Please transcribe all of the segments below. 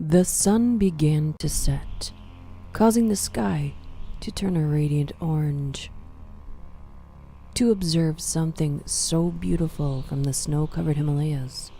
The sun began to set, causing the sky to turn a radiant orange. To observe something so beautiful from the snow-covered Himalayas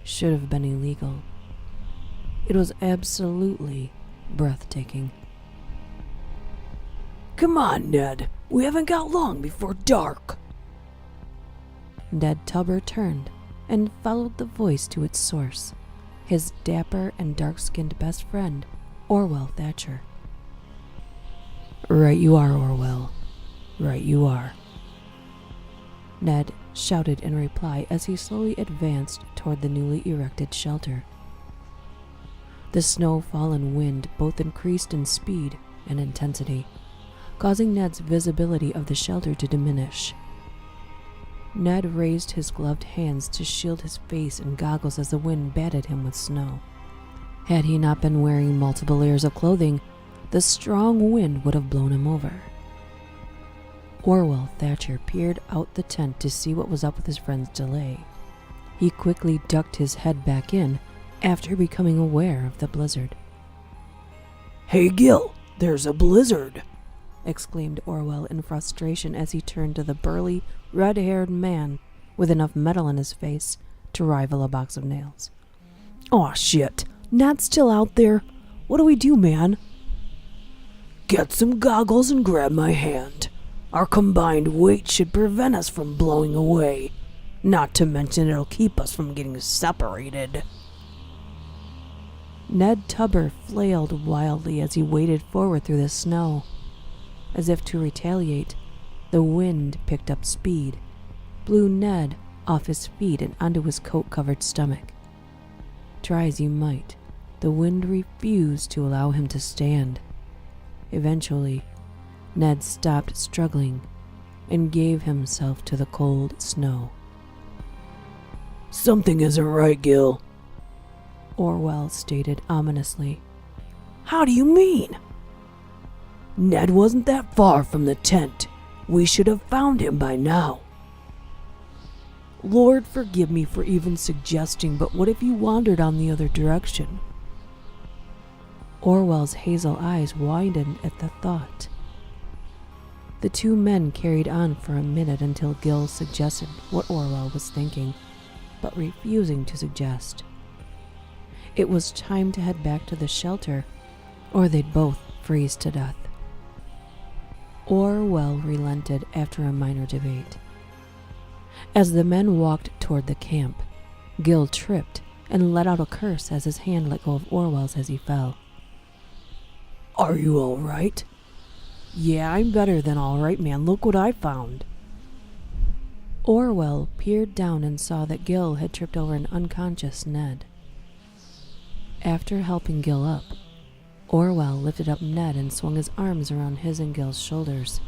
should have been illegal. It was absolutely breathtaking. Come on, Ned. We haven't got long before dark. Ned Tubber turned and followed the voice to its source, his dapper and dark-skinned best friend, Orwell Thatcher. Right you are, Orwell. Right you are. Ned shouted in reply as he slowly advanced toward the newly erected shelter. The snowfall and wind both increased in speed and intensity, causing Ned's visibility of the shelter to diminish. Ned raised his gloved hands to shield his face and goggles as the wind battered him with snow. Had he not been wearing multiple layers of clothing, the strong wind would have blown him over. Orwell Thatcher peered out the tent to see what was up with his friend's delay. He quickly ducked his head back in after becoming aware of the blizzard. Hey Gil, there's a blizzard, exclaimed Orwell in frustration as he turned to the burly, red-haired man with enough metal in his face to rival a box of nails. Aw shit, Ned's still out there. What do we do, man? Get some goggles and grab my hand. Our combined weight should prevent us from blowing away. Not to mention it'll keep us from getting separated. Ned Tubber flailed wildly as he waded forward through the snow. As if to retaliate, the wind picked up speed, blew Ned off his feet and onto his coat-covered stomach. Try as he might, the wind refused to allow him to stand. Eventually, Ned stopped struggling and gave himself to the cold snow. Something isn't right, Gil, Orwell stated ominously. How do you mean? Ned wasn't that far from the tent. We should have found him by now. Lord forgive me for even suggesting, but what if you wandered on the other direction? Orwell's hazel eyes widened at the thought. The two men carried on for a minute until Gil suggested what Orwell was thinking, but refusing to suggest. It was time to head back to the shelter, or they'd both freeze to death. Orwell relented after a minor debate. As the men walked toward the camp, Gil tripped and let out a curse as his hand let go of Orwell's as he fell. Are you all right? Yeah, I'm better than all right, man. Look what I found. Orwell peered down and saw that Gil had tripped over an unconscious Ned. After helping Gil up, Orwell lifted up Ned and swung his arms around his and Gil's shoulders.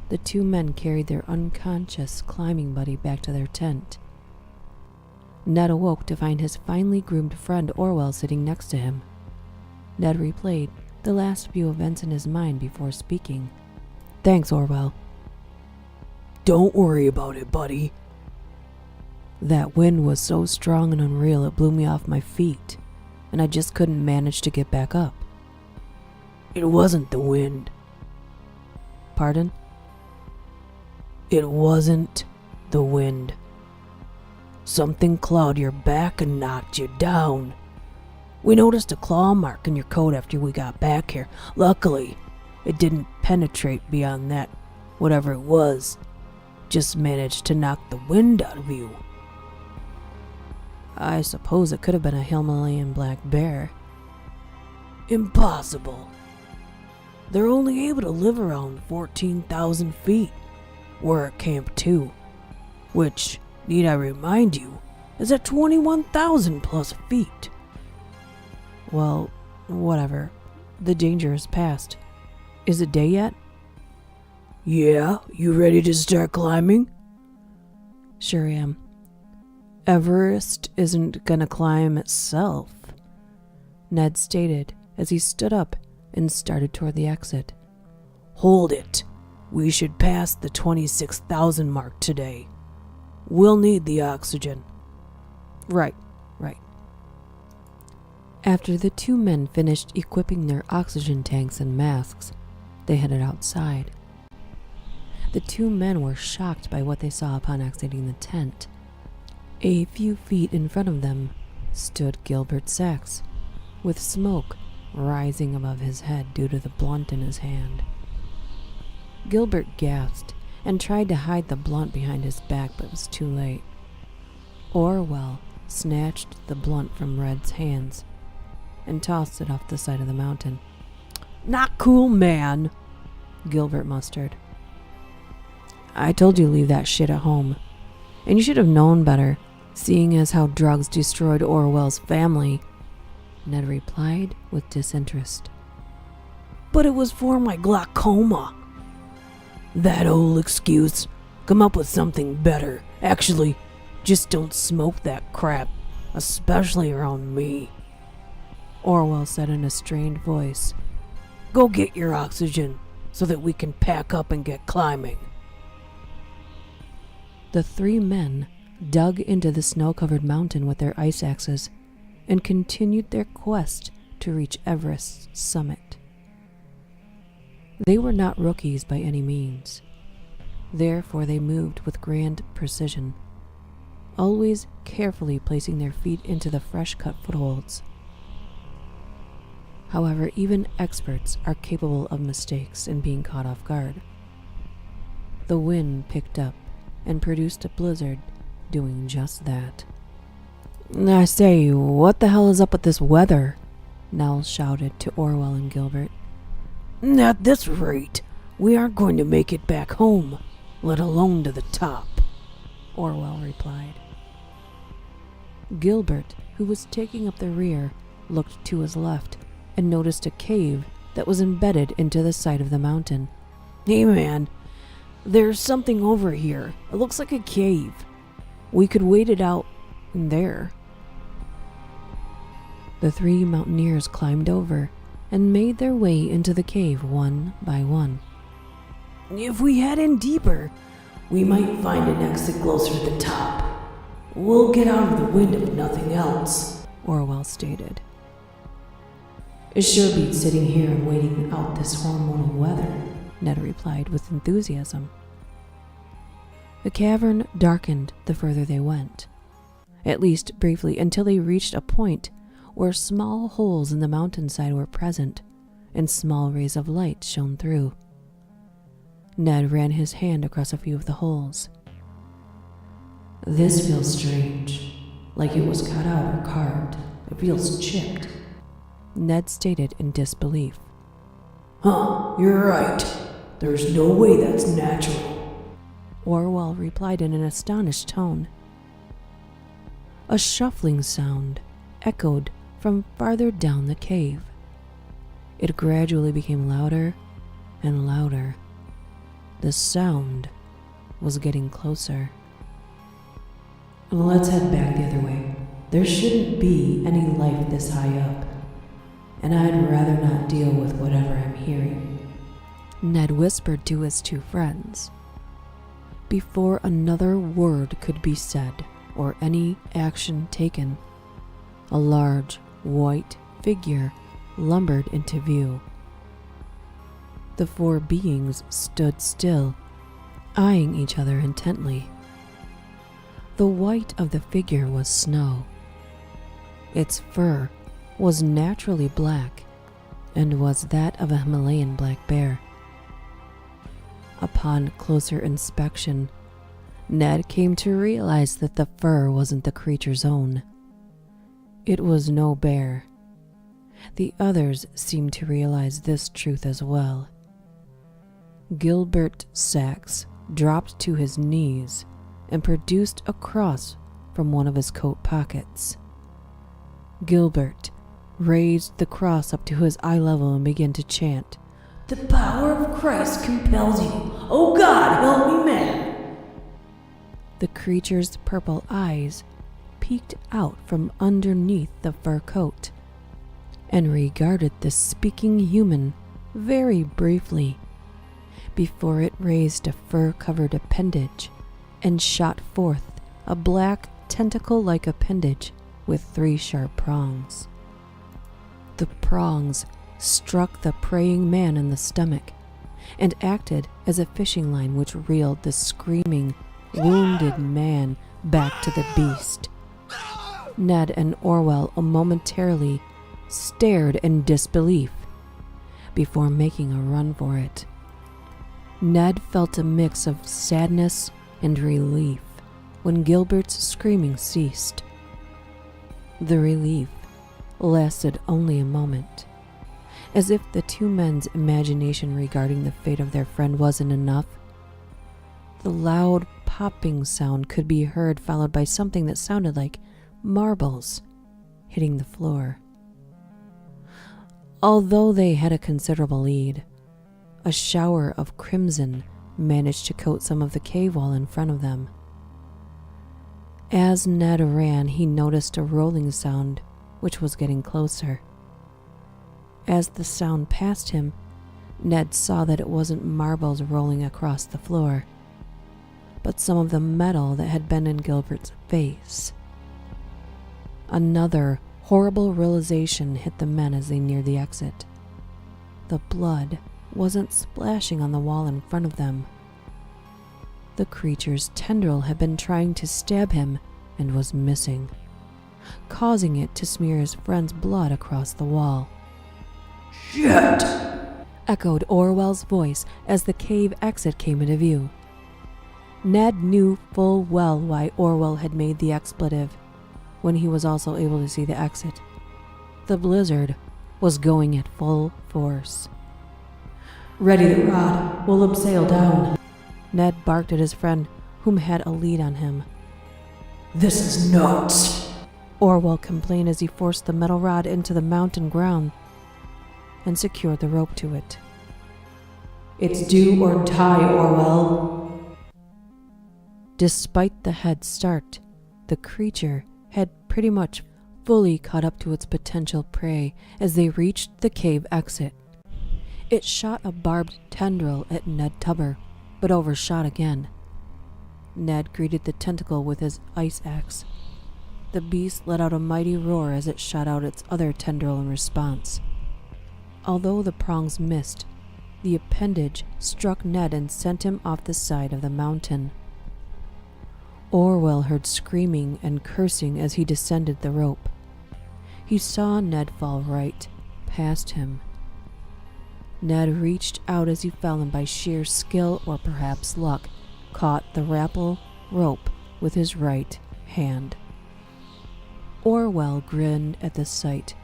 The two men carried their unconscious climbing buddy back to their tent. Ned awoke to find his finely groomed friend Orwell sitting next to him. Ned replayed the last few events in his mind before speaking. Thanks, Orwell. Don't worry about it, buddy. That wind was so strong and unreal it blew me off my feet, and I just couldn't manage to get back up. It wasn't the wind. Pardon? It wasn't the wind. Something clawed your back and knocked you down. We noticed a claw mark in your coat after we got back here. Luckily, it didn't penetrate beyond that. Whatever it was, just managed to knock the wind out of you. I suppose it could have been a Himalayan black bear. Impossible. They're only able to live around 14,000 feet. We're at Camp 2, which, need I remind you, is at 21,000 plus feet. Well, whatever. The danger is past. Is it day yet? Yeah, you ready to start climbing? Sure am. Everest isn't gonna climb itself, Ned stated as he stood up and started toward the exit. Hold it. We should pass the 26,000 mark today. We'll need the oxygen. Right. After the two men finished equipping their oxygen tanks and masks, they headed outside. The two men were shocked by what they saw upon exiting the tent. A few feet in front of them stood Gilbert Sachs, with smoke rising above his head due to the blunt in his hand. Gilbert gasped and tried to hide the blunt behind his back, but was too late. Orwell snatched the blunt from Red's hands and tossed it off the side of the mountain. "Not cool, man," Gilbert mustered. "I told you to leave that shit at home, and you should have known better, seeing as how drugs destroyed Orwell's family," Ned replied with disinterest. "But it was for my glaucoma." "That old excuse. Come up with something better. Actually, just don't smoke that crap, especially around me," Orwell said in a strained voice. "Go get your oxygen so that we can pack up and get climbing." The three men dug into the snow-covered mountain with their ice axes and continued their quest to reach Everest's summit. They were not rookies by any means. Therefore, they moved with grand precision, always carefully placing their feet into the fresh-cut footholds. However, even experts are capable of mistakes and being caught off guard. The wind picked up and produced a blizzard, doing just that. "I say, what the hell is up with this weather?" Nell shouted to Orwell and Gilbert. "At this rate, we aren't going to make it back home, let alone to the top," Orwell replied. Gilbert, who was taking up the rear, looked to his left and noticed a cave that was embedded into the side of the mountain. "Hey man, there's something over here. It looks like a cave. We could wait it out in there." The three mountaineers climbed over and made their way into the cave one by one. "If we head in deeper, we might find an exit closer to the top. We'll get out of the wind if nothing else," Orwell stated. "It sure beats sitting here and waiting out this hormonal weather," Ned replied with enthusiasm. The cavern darkened the further they went, at least briefly, until they reached a point where small holes in the mountainside were present and small rays of light shone through. Ned ran his hand across a few of the holes. "This feels strange, like it was cut out or carved. It feels chipped," Ned stated in disbelief. "Huh, you're right. There's no way that's natural," Orwell replied in an astonished tone. A shuffling sound echoed from farther down the cave. It gradually became louder and louder. The sound was getting closer. "Let's head back the other way. There shouldn't be any life this high up, and I'd rather not deal with whatever I'm hearing," Ned whispered to his two friends. Before another word could be said or any action taken, a large white figure lumbered into view. The four beings stood still, eyeing each other intently. The white of the figure was snow. Its fur was naturally black and was that of a Himalayan black bear. Upon closer inspection, Ned came to realize that the fur wasn't the creature's own. It was no bear. The others seemed to realize this truth as well. Gilbert Sachs dropped to his knees and produced a cross from one of his coat pockets. Gilbert raised the cross up to his eye level and began to chant, "The power of Christ compels you. Oh God, help me, man." The creature's purple eyes peeked out from underneath the fur coat and regarded the speaking human very briefly before it raised a fur-covered appendage and shot forth a black tentacle-like appendage with 3 sharp prongs. The prongs struck the praying man in the stomach and acted as a fishing line which reeled the screaming, wounded man back to the beast. Ned and Orwell momentarily stared in disbelief before making a run for it. Ned felt a mix of sadness and relief when Gilbert's screaming ceased. The relief lasted only a moment, as if the two men's imagination regarding the fate of their friend wasn't enough. The loud popping sound could be heard, followed by something that sounded like marbles hitting the floor. Although they had a considerable lead, a shower of crimson managed to coat some of the cave wall in front of them. As Ned ran, he noticed a rolling sound which was getting closer. As the sound passed him, Ned saw that it wasn't marbles rolling across the floor, but some of the metal that had been in Gilbert's face. Another horrible realization hit the men as they neared the exit. The blood wasn't splashing on the wall in front of them. The creature's tendril had been trying to stab him and was missing, causing it to smear his friend's blood across the wall. Shit! Echoed Orwell's voice as the cave exit came into view. Ned knew full well why Orwell had made the expletive when he was also able to see the exit. The blizzard was going at full force. "Ready the rod, we'll abseil down," Ned barked at his friend, whom had a lead on him. This is nuts, Orwell complained as he forced the metal rod into the mountain ground and secured the rope to it. It's do or die, Orwell. Despite the head start, the creature had pretty much fully caught up to its potential prey as they reached the cave exit. It shot a barbed tendril at Ned Tubber, but overshot again. Ned greeted the tentacle with his ice axe. The beast let out a mighty roar as it shot out its other tendril in response. Although the prongs missed, the appendage struck Ned and sent him off the side of the mountain. Orwell heard screaming and cursing as he descended the rope. He saw Ned fall right past him. Ned reached out as he fell and by sheer skill or perhaps luck caught the rappel rope with his right hand. Orwell grinned at the sight,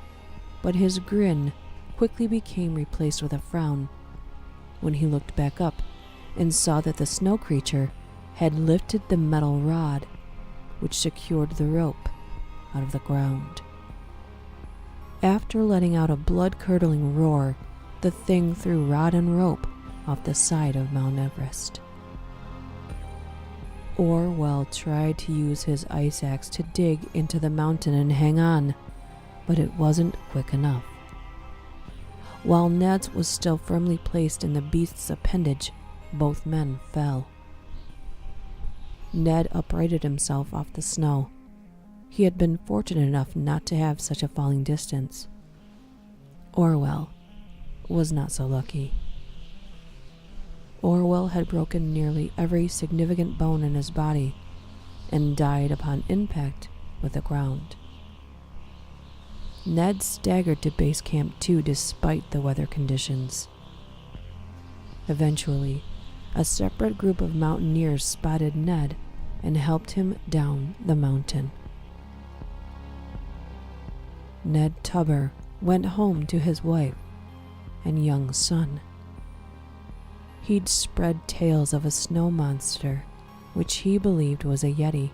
but his grin quickly became replaced with a frown when he looked back up and saw that the snow creature had lifted the metal rod which secured the rope out of the ground. After letting out a blood-curdling roar, the thing threw rod and rope off the side of Mount Everest. Orwell tried to use his ice axe to dig into the mountain and hang on, but it wasn't quick enough. While Ned's was still firmly placed in the beast's appendage, both men fell. Ned uprighted himself off the snow. He had been fortunate enough not to have such a falling distance. Orwell was not so lucky. Orwell had broken nearly every significant bone in his body and died upon impact with the ground. Ned staggered to base camp too despite the weather conditions. Eventually, a separate group of mountaineers spotted Ned and helped him down the mountain. Ned Tubber went home to his wife and young son. He'd spread tales of a snow monster, which he believed was a Yeti.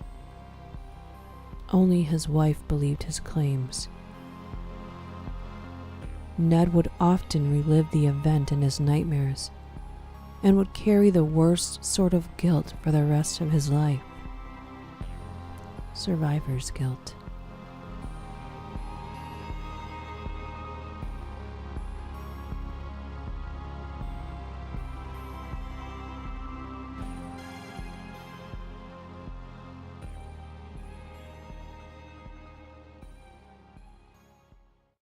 Only his wife believed his claims. Ned would often relive the event in his nightmares and would carry the worst sort of guilt for the rest of his life. Survivor's guilt.